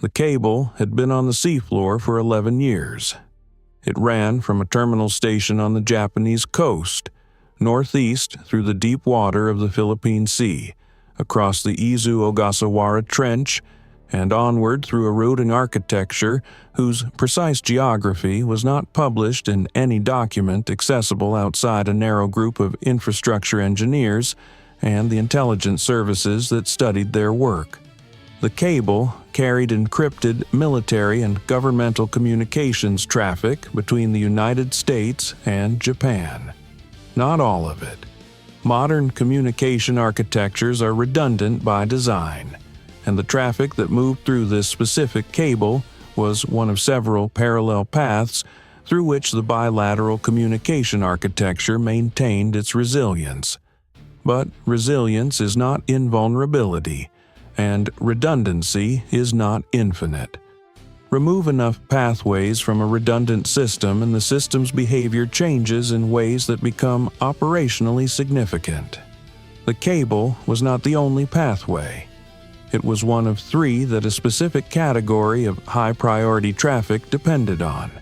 The cable had been on the seafloor for 11 years. It ran from a terminal station on the Japanese coast, northeast through the deep water of the Philippine Sea, across the Izu-Ogasawara Trench, and onward through a routing architecture whose precise geography was not published in any document accessible outside a narrow group of infrastructure engineers and the intelligence services that studied their work. The cable carried encrypted military and governmental communications traffic between the United States and Japan. Not all of it. Modern communication architectures are redundant by design, and the traffic that moved through this specific cable was one of several parallel paths through which the bilateral communication architecture maintained its resilience. But resilience is not invulnerability, and redundancy is not infinite. Remove enough pathways from a redundant system and the system's behavior changes in ways that become operationally significant. The cable was not the only pathway. It was one of three that a specific category of high-priority traffic depended on.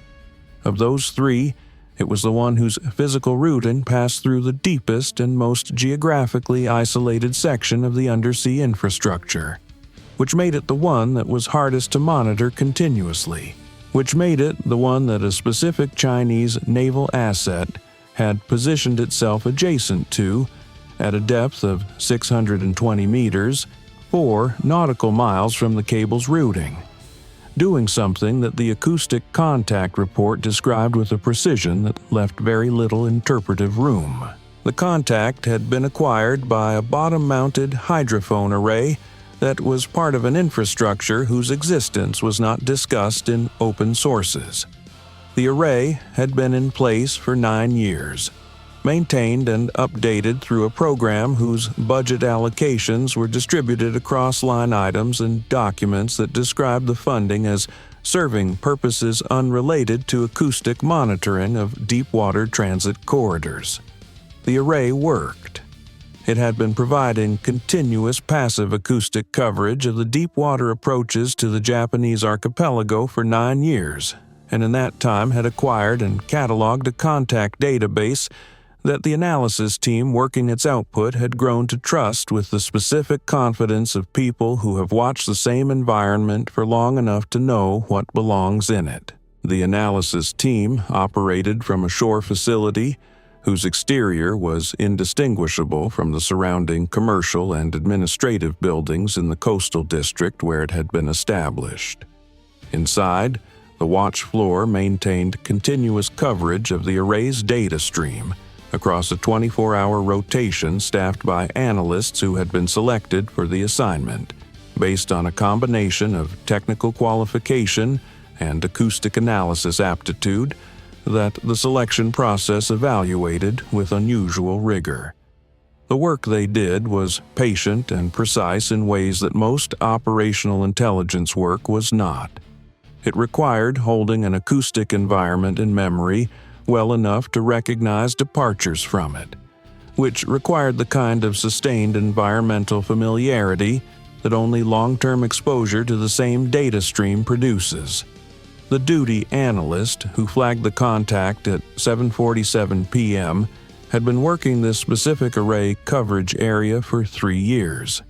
Of those three, it was the one whose physical routing passed through the deepest and most geographically isolated section of the undersea infrastructure, which made it the one that was hardest to monitor continuously, which made it the one that a specific Chinese naval asset had positioned itself adjacent to at a depth of 620 meters, 4 nautical miles from the cable's routing, doing something that the acoustic contact report described with a precision that left very little interpretive room. The contact had been acquired by a bottom-mounted hydrophone array that was part of an infrastructure whose existence was not discussed in open sources. The array had been in place for 9 years, maintained and updated through a program whose budget allocations were distributed across line items and documents that described the funding as serving purposes unrelated to acoustic monitoring of deep-water transit corridors. The array worked. It had been providing continuous passive acoustic coverage of the deep-water approaches to the Japanese archipelago for 9 years, and in that time had acquired and cataloged a contact database that the analysis team working its output had grown to trust with the specific confidence of people who have watched the same environment for long enough to know what belongs in it. The analysis team operated from a shore facility whose exterior was indistinguishable from the surrounding commercial and administrative buildings in the coastal district where it had been established. Inside, the watch floor maintained continuous coverage of the array's data stream across a 24-hour rotation staffed by analysts who had been selected for the assignment, based on a combination of technical qualification and acoustic analysis aptitude that the selection process evaluated with unusual rigor. The work they did was patient and precise in ways that most operational intelligence work was not. It required holding an acoustic environment in memory well enough to recognize departures from it, which required the kind of sustained environmental familiarity that only long-term exposure to the same data stream produces. The duty analyst who flagged the contact at 7:47 p.m. had been working this specific array coverage area for 3 years.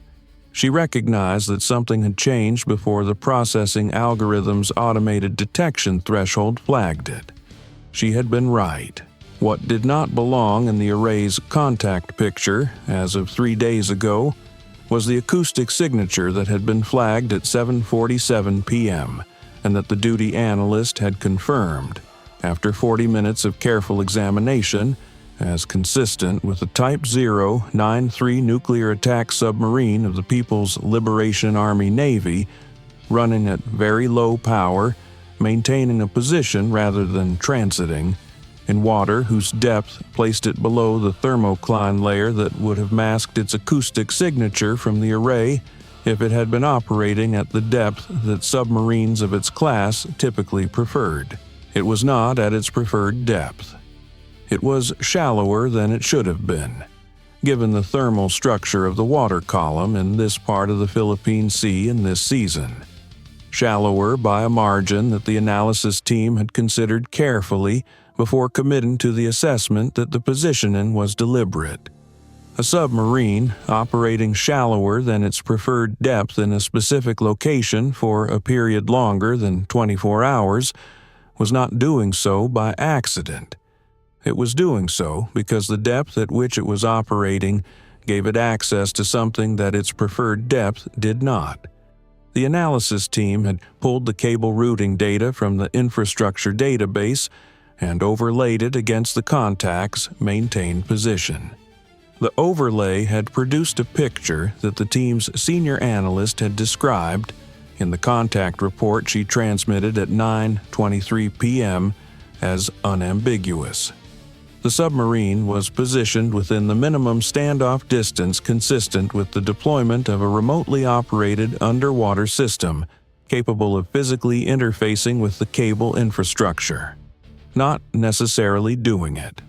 She recognized that something had changed before the processing algorithm's automated detection threshold flagged it. She had been right. What did not belong in the array's contact picture, as of 3 days ago, was the acoustic signature that had been flagged at 7:47 p.m., and that the duty analyst had confirmed, after 40 minutes of careful examination, as consistent with the Type 093 nuclear attack submarine of the People's Liberation Army Navy, running at very low power, maintaining a position rather than transiting, in water whose depth placed it below the thermocline layer that would have masked its acoustic signature from the array if it had been operating at the depth that submarines of its class typically preferred. It was not at its preferred depth. It was shallower than it should have been, given the thermal structure of the water column in this part of the Philippine Sea in this season. shallower by a margin that the analysis team had considered carefully before committing to the assessment that the positioning was deliberate. A submarine operating shallower than its preferred depth in a specific location for a period longer than 24 hours was not doing so by accident. It was doing so because the depth at which it was operating gave it access to something that its preferred depth did not. The analysis team had pulled the cable routing data from the infrastructure database and overlaid it against the contact's maintained position. The overlay had produced a picture that the team's senior analyst had described in the contact report she transmitted at 9:23 p.m. as unambiguous. The submarine was positioned within the minimum standoff distance consistent with the deployment of a remotely operated underwater system capable of physically interfacing with the cable infrastructure. Not necessarily doing it.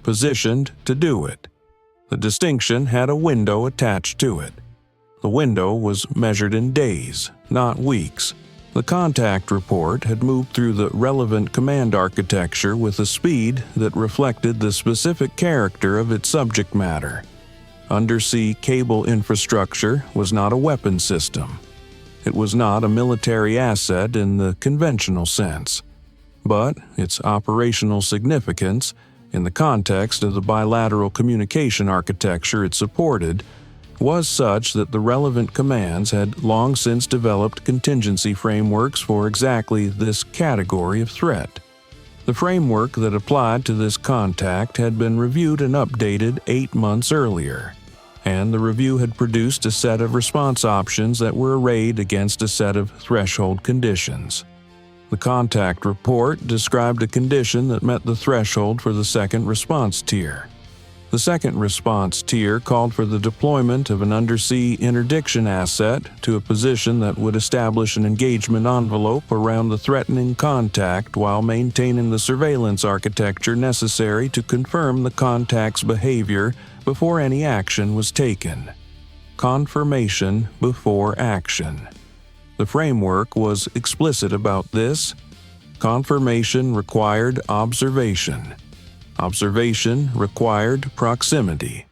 Positioned to do it. The distinction had a window attached to it. The window was measured in days, not weeks. The contact report had moved through the relevant command architecture with a speed that reflected the specific character of its subject matter. Undersea cable infrastructure was not a weapon system. It was not a military asset in the conventional sense. But its operational significance, in the context of the bilateral communication architecture it supported, was such that the relevant commands had long since developed contingency frameworks for exactly this category of threat. The framework that applied to this contact had been reviewed and updated 8 months earlier, and the review had produced a set of response options that were arrayed against a set of threshold conditions. The contact report described a condition that met the threshold for the second response tier. The second response tier called for the deployment of an undersea interdiction asset to a position that would establish an engagement envelope around the threatening contact while maintaining the surveillance architecture necessary to confirm the contact's behavior before any action was taken. Confirmation before action. The framework was explicit about this. Confirmation required observation. Observation required proximity.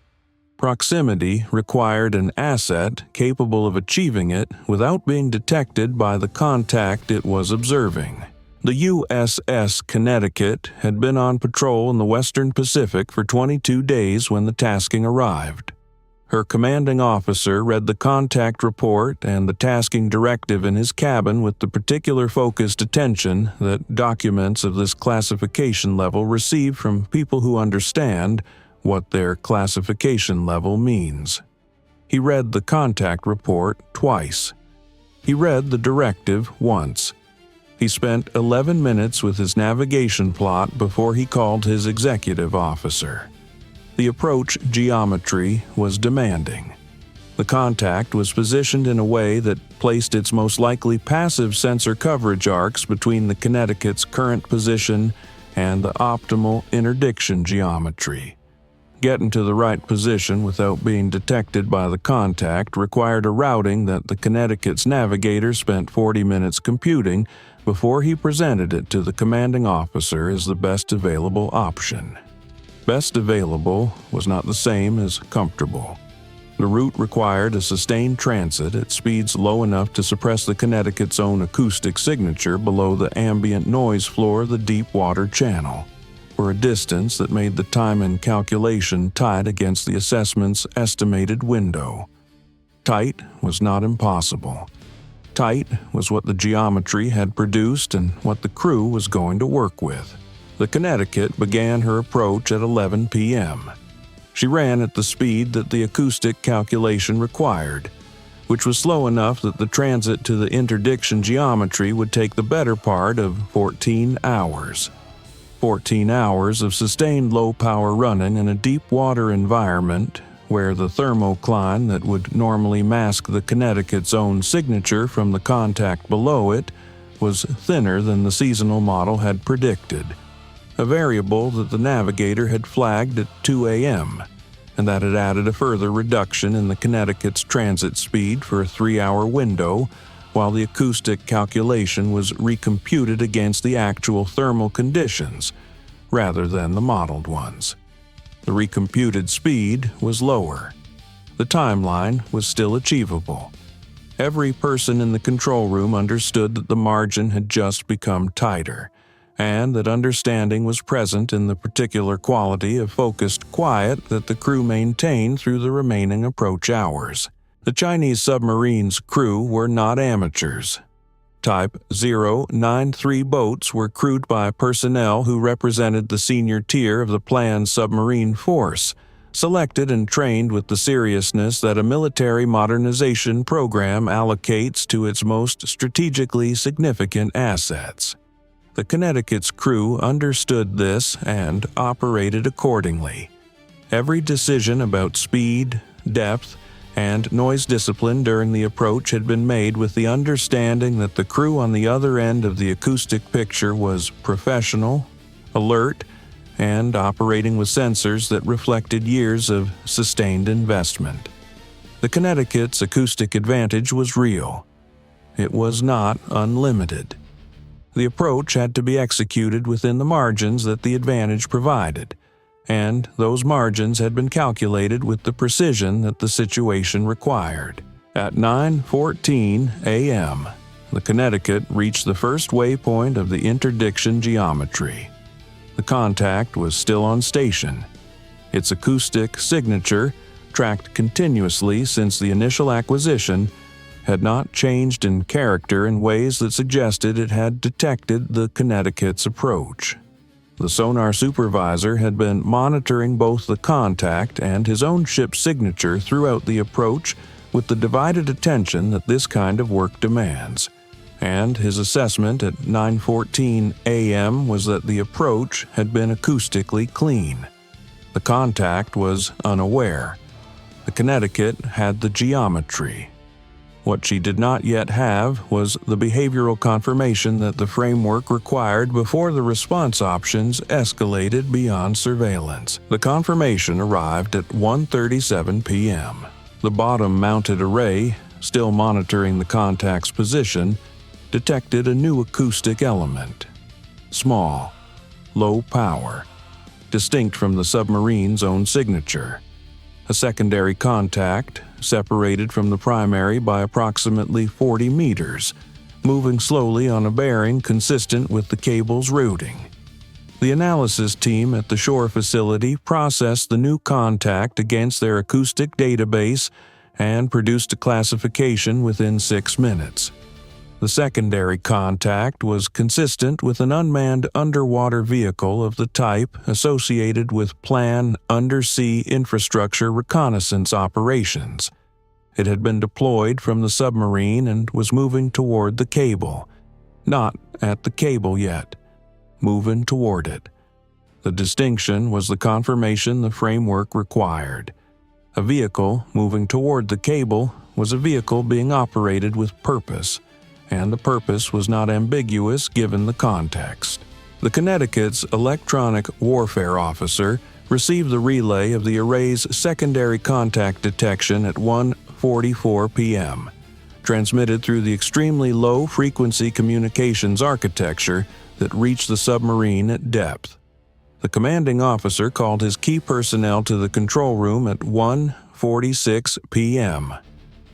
Proximity required an asset capable of achieving it without being detected by the contact it was observing. The USS Connecticut had been on patrol in the Western Pacific for 22 days when the tasking arrived. Her commanding officer read the contact report and the tasking directive in his cabin with the particular focused attention that documents of this classification level receive from people who understand what their classification level means. He read the contact report twice. He read the directive once. He spent 11 minutes with his navigation plot before he called his executive officer. The approach geometry was demanding. The contact was positioned in a way that placed its most likely passive sensor coverage arcs between the Connecticut's current position and the optimal interdiction geometry. Getting to the right position without being detected by the contact required a routing that the Connecticut's navigator spent 40 minutes computing before he presented it to the commanding officer as the best available option. Best available was not the same as comfortable. The route required a sustained transit at speeds low enough to suppress the Connecticut's own acoustic signature below the ambient noise floor of the deep water channel, for a distance that made the time and calculation tight against the assessment's estimated window. Tight was not impossible. Tight was what the geometry had produced and what the crew was going to work with. The Connecticut began her approach at 11 p.m. She ran at the speed that the acoustic calculation required, which was slow enough that the transit to the interdiction geometry would take the better part of 14 hours. 14 hours of sustained low-power running in a deep water environment where the thermocline that would normally mask the Connecticut's own signature from the contact below it was thinner than the seasonal model had predicted. A variable that the navigator had flagged at 2 a.m., and that had added a further reduction in the Connecticut's transit speed for a 3-hour window, while the acoustic calculation was recomputed against the actual thermal conditions rather than the modeled ones. The recomputed speed was lower. The timeline was still achievable. Every person in the control room understood that the margin had just become tighter, and that understanding was present in the particular quality of focused quiet that the crew maintained through the remaining approach hours. The Chinese submarine's crew were not amateurs. Type 093 boats were crewed by personnel who represented the senior tier of the planned submarine force, selected and trained with the seriousness that a military modernization program allocates to its most strategically significant assets. The Connecticut's crew understood this and operated accordingly. Every decision about speed, depth, and noise discipline during the approach had been made with the understanding that the crew on the other end of the acoustic picture was professional, alert, and operating with sensors that reflected years of sustained investment. The Connecticut's acoustic advantage was real. It was not unlimited. The approach had to be executed within the margins that the advantage provided, and those margins had been calculated with the precision that the situation required. At 9:14 a.m., the Connecticut reached the first waypoint of the interdiction geometry. The contact was still on station. Its acoustic signature, tracked continuously since the initial acquisition, had not changed in character in ways that suggested it had detected the Connecticut's approach. The sonar supervisor had been monitoring both the contact and his own ship's signature throughout the approach with the divided attention that this kind of work demands, and his assessment at 9:14 a.m. was that the approach had been acoustically clean. The contact was unaware. The Connecticut had the geometry. What she did not yet have was the behavioral confirmation that the framework required before the response options escalated beyond surveillance. The confirmation arrived at 1:37 p.m. The bottom-mounted array, still monitoring the contact's position, detected a new acoustic element. Small, low power, distinct from the submarine's own signature. A secondary contact, separated from the primary by approximately 40 meters, moving slowly on a bearing consistent with the cable's routing. The analysis team at the shore facility processed the new contact against their acoustic database and produced a classification within 6 minutes. The secondary contact was consistent with an unmanned underwater vehicle of the type associated with planned undersea infrastructure reconnaissance operations. It had been deployed from the submarine and was moving toward the cable. Not at the cable yet. Moving toward it. The distinction was the confirmation the framework required. A vehicle moving toward the cable was a vehicle being operated with purpose, and the purpose was not ambiguous given the context. The Connecticut's electronic warfare officer received the relay of the array's secondary contact detection at 1:44 p.m., transmitted through the extremely low-frequency communications architecture that reached the submarine at depth. The commanding officer called his key personnel to the control room at 1:46 p.m.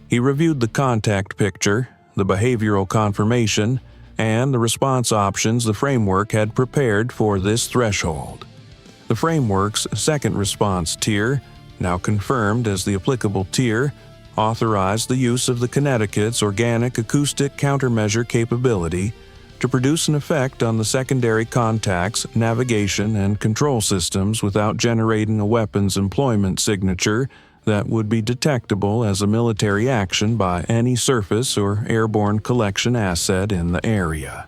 He reviewed the contact picture, the behavioral confirmation, and the response options the framework had prepared for this threshold. The framework's second response tier, now confirmed as the applicable tier, authorized the use of the Connecticut's organic acoustic countermeasure capability to produce an effect on the secondary contact's navigation and control systems without generating a weapons employment signature that would be detectable as a military action by any surface or airborne collection asset in the area.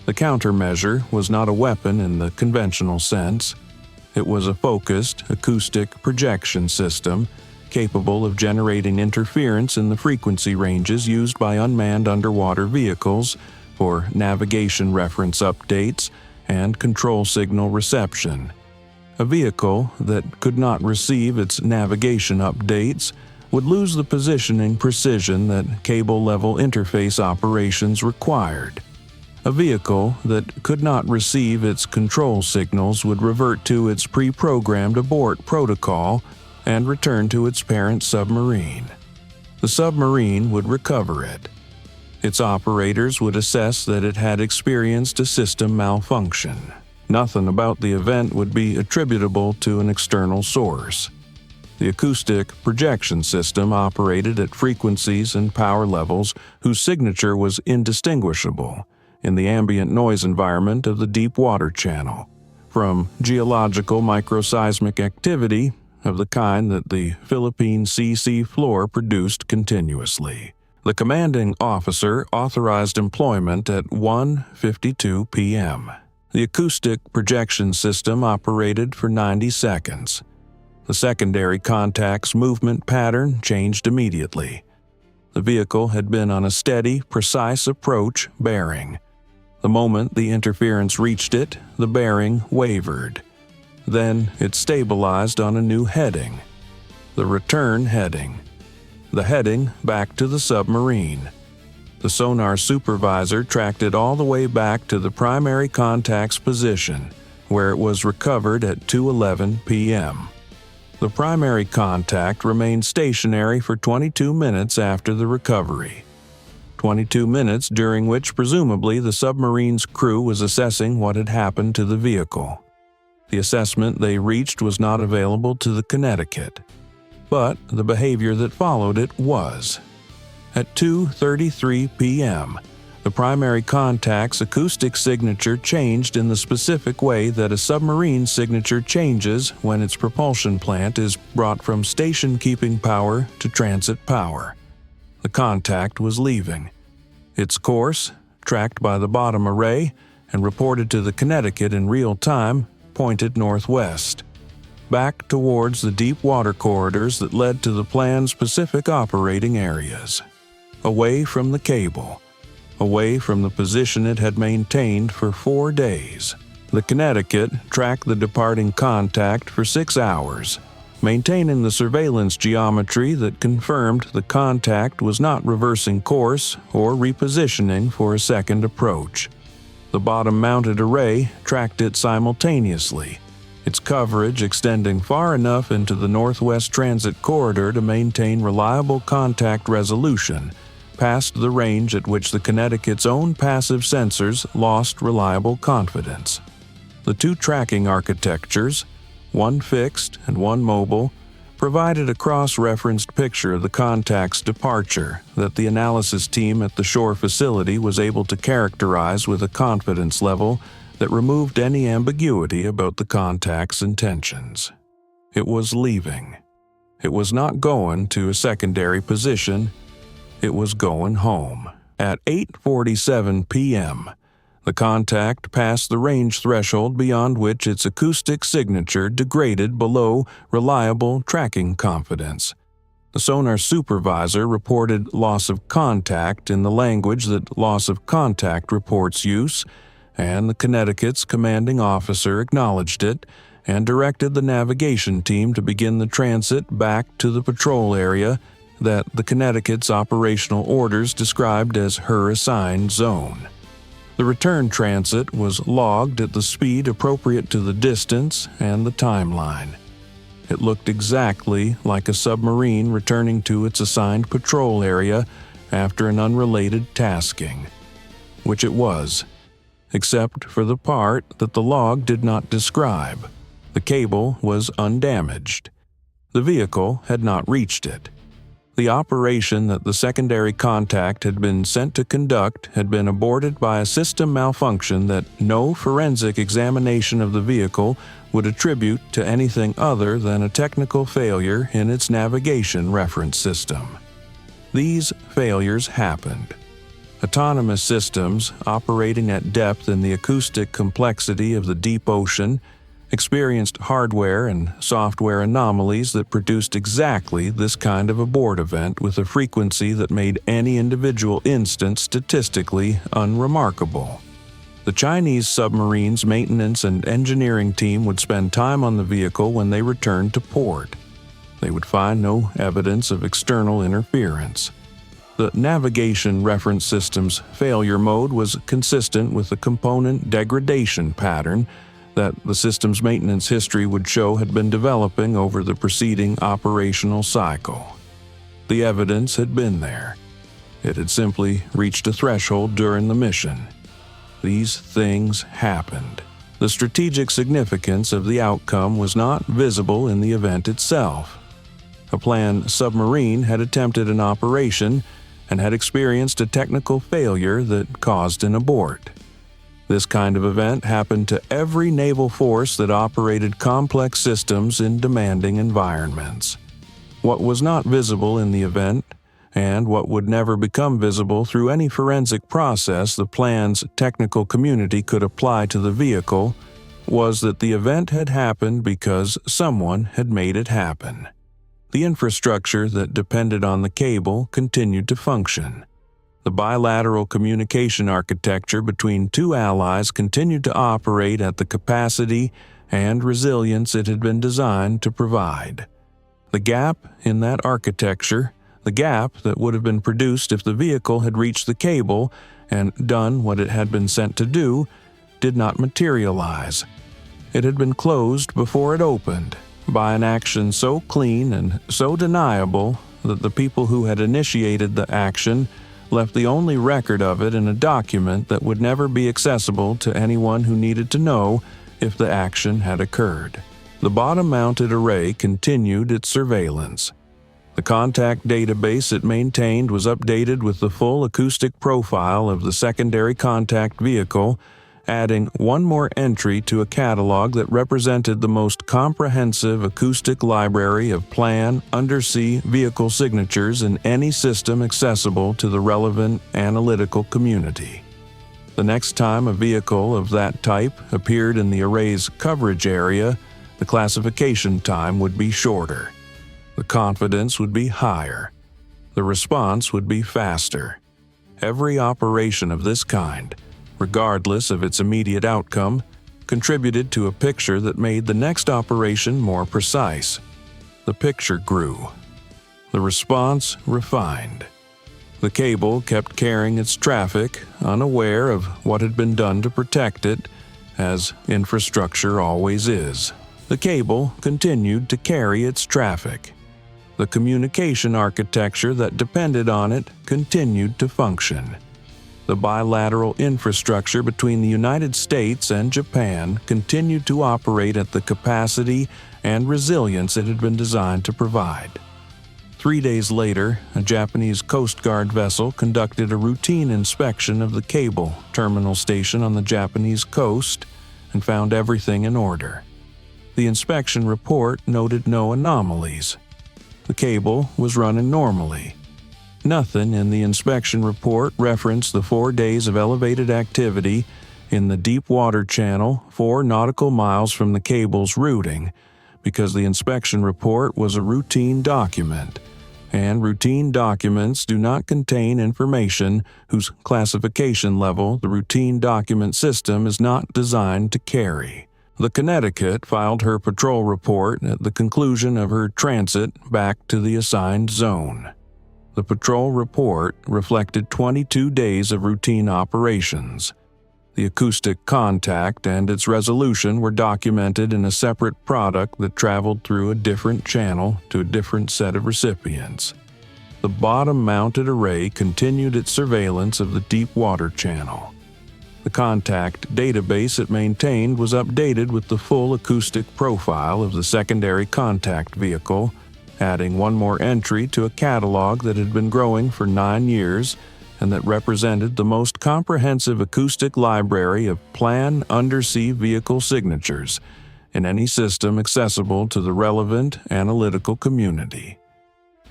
The countermeasure was not a weapon in the conventional sense. It was a focused acoustic projection system capable of generating interference in the frequency ranges used by unmanned underwater vehicles for navigation reference updates and control signal reception. A vehicle that could not receive its navigation updates would lose the positioning precision that cable-level interface operations required. A vehicle that could not receive its control signals would revert to its pre-programmed abort protocol and return to its parent submarine. The submarine would recover it. Its operators would assess that it had experienced a system malfunction. Nothing about the event would be attributable to an external source. The acoustic projection system operated at frequencies and power levels whose signature was indistinguishable in the ambient noise environment of the deep water channel from geological microseismic activity of the kind that the Philippine Sea seafloor produced continuously. The commanding officer authorized employment at 1:52 p.m. The acoustic projection system operated for 90 seconds. The secondary contact's movement pattern changed immediately. The vehicle had been on a steady, precise approach bearing. The moment the interference reached it, the bearing wavered. Then it stabilized on a new heading, the return heading. The heading back to the submarine. The sonar supervisor tracked it all the way back to the primary contact's position, where it was recovered at 2:11 p.m. The primary contact remained stationary for 22 minutes after the recovery. 22 minutes during which presumably the submarine's crew was assessing what had happened to the vehicle. The assessment they reached was not available to the Connecticut, but the behavior that followed it was. At 2:33 p.m., the primary contact's acoustic signature changed in the specific way that a submarine signature changes when its propulsion plant is brought from station-keeping power to transit power. The contact was leaving. Its course, tracked by the bottom array and reported to the Connecticut in real time, pointed northwest, back towards the deep water corridors that led to the planned specific operating areas. Away from the cable, away from the position it had maintained for 4 days. The Connecticut tracked the departing contact for 6 hours, maintaining the surveillance geometry that confirmed the contact was not reversing course or repositioning for a second approach. The bottom-mounted array tracked it simultaneously, its coverage extending far enough into the northwest transit corridor to maintain reliable contact resolution, past the range at which the Connecticut's own passive sensors lost reliable confidence. The two tracking architectures, one fixed and one mobile, provided a cross-referenced picture of the contact's departure that the analysis team at the shore facility was able to characterize with a confidence level that removed any ambiguity about the contact's intentions. It was leaving. It was not going to a secondary position. It was going home. At 8:47 p.m., the contact passed the range threshold beyond which its acoustic signature degraded below reliable tracking confidence. The sonar supervisor reported loss of contact in the language that loss of contact reports use, and the Connecticut's commanding officer acknowledged it and directed the navigation team to begin the transit back to the patrol area that the Connecticut's operational orders described as her assigned zone. The return transit was logged at the speed appropriate to the distance and the timeline. It looked exactly like a submarine returning to its assigned patrol area after an unrelated tasking, which it was, except for the part that the log did not describe. The cable was undamaged. The vehicle had not reached it. The operation that the secondary contact had been sent to conduct had been aborted by a system malfunction that no forensic examination of the vehicle would attribute to anything other than a technical failure in its navigation reference system. These failures happened. Autonomous systems operating at depth in the acoustic complexity of the deep ocean experienced hardware and software anomalies that produced exactly this kind of abort event with a frequency that made any individual instance statistically unremarkable. The Chinese submarine's maintenance and engineering team would spend time on the vehicle when they returned to port. They would find no evidence of external interference. The navigation reference system's failure mode was consistent with the component degradation pattern that the system's maintenance history would show had been developing over the preceding operational cycle. The evidence had been there. It had simply reached a threshold during the mission. These things happened. The strategic significance of the outcome was not visible in the event itself. A planned submarine had attempted an operation and had experienced a technical failure that caused an abort. This kind of event happened to every naval force that operated complex systems in demanding environments. What was not visible in the event, and what would never become visible through any forensic process the plan's technical community could apply to the vehicle, was that the event had happened because someone had made it happen. The infrastructure that depended on the cable continued to function. The bilateral communication architecture between two allies continued to operate at the capacity and resilience it had been designed to provide. The gap in that architecture, the gap that would have been produced if the vehicle had reached the cable and done what it had been sent to do, did not materialize. It had been closed before it opened, by an action so clean and so deniable that the people who had initiated the action left the only record of it in a document that would never be accessible to anyone who needed to know if the action had occurred. The bottom-mounted array continued its surveillance. The contact database it maintained was updated with the full acoustic profile of the secondary contact vehicle, adding one more entry to a catalog that represented the most comprehensive acoustic library of plan undersea vehicle signatures in any system accessible to the relevant analytical community. The next time a vehicle of that type appeared in the array's coverage area, the classification time would be shorter. The confidence would be higher. The response would be faster. Every operation of this kind, regardless of its immediate outcome, contributed to a picture that made the next operation more precise. The picture grew. The response refined. The cable kept carrying its traffic, unaware of what had been done to protect it, as infrastructure always is. The cable continued to carry its traffic. The communication architecture that depended on it continued to function. The bilateral infrastructure between the United States and Japan continued to operate at the capacity and resilience it had been designed to provide. 3 days later, a Japanese Coast Guard vessel conducted a routine inspection of the cable terminal station on the Japanese coast and found everything in order. The inspection report noted no anomalies. The cable was running normally. Nothing in the inspection report referenced the 4 days of elevated activity in the deep water channel 4 nautical miles from the cable's routing, because the inspection report was a routine document, and routine documents do not contain information whose classification level the routine document system is not designed to carry. The Connecticut filed her patrol report at the conclusion of her transit back to the assigned zone. The patrol report reflected 22 days of routine operations. The acoustic contact and its resolution were documented in a separate product that traveled through a different channel to a different set of recipients. The bottom-mounted array continued its surveillance of the deep water channel. The contact database it maintained was updated with the full acoustic profile of the secondary contact vehicle, adding one more entry to a catalog that had been growing for 9 years and that represented the most comprehensive acoustic library of plan undersea vehicle signatures in any system accessible to the relevant analytical community.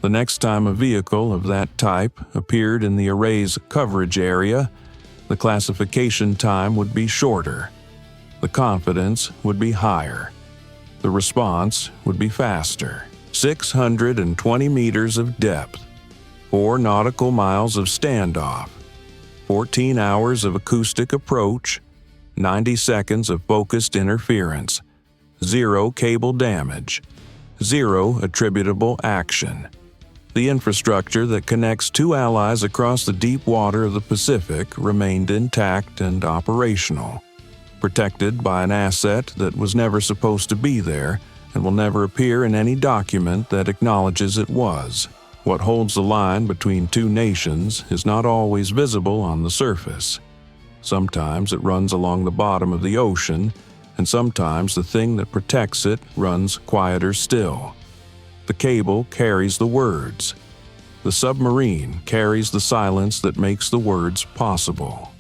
The next time a vehicle of that type appeared in the array's coverage area, the classification time would be shorter. The confidence would be higher. The response would be faster. 620 meters of depth, 4 nautical miles of standoff, 14 hours of acoustic approach, 90 seconds of focused interference, 0 cable damage. 0 attributable action. The infrastructure that connects two allies across the deep water of the Pacific remained intact and operational, protected by an asset that was never supposed to be there and will never appear in any document that acknowledges it was. What holds the line between two nations is not always visible on the surface. Sometimes it runs along the bottom of the ocean, and sometimes the thing that protects it runs quieter still. The cable carries the words. The submarine carries the silence that makes the words possible.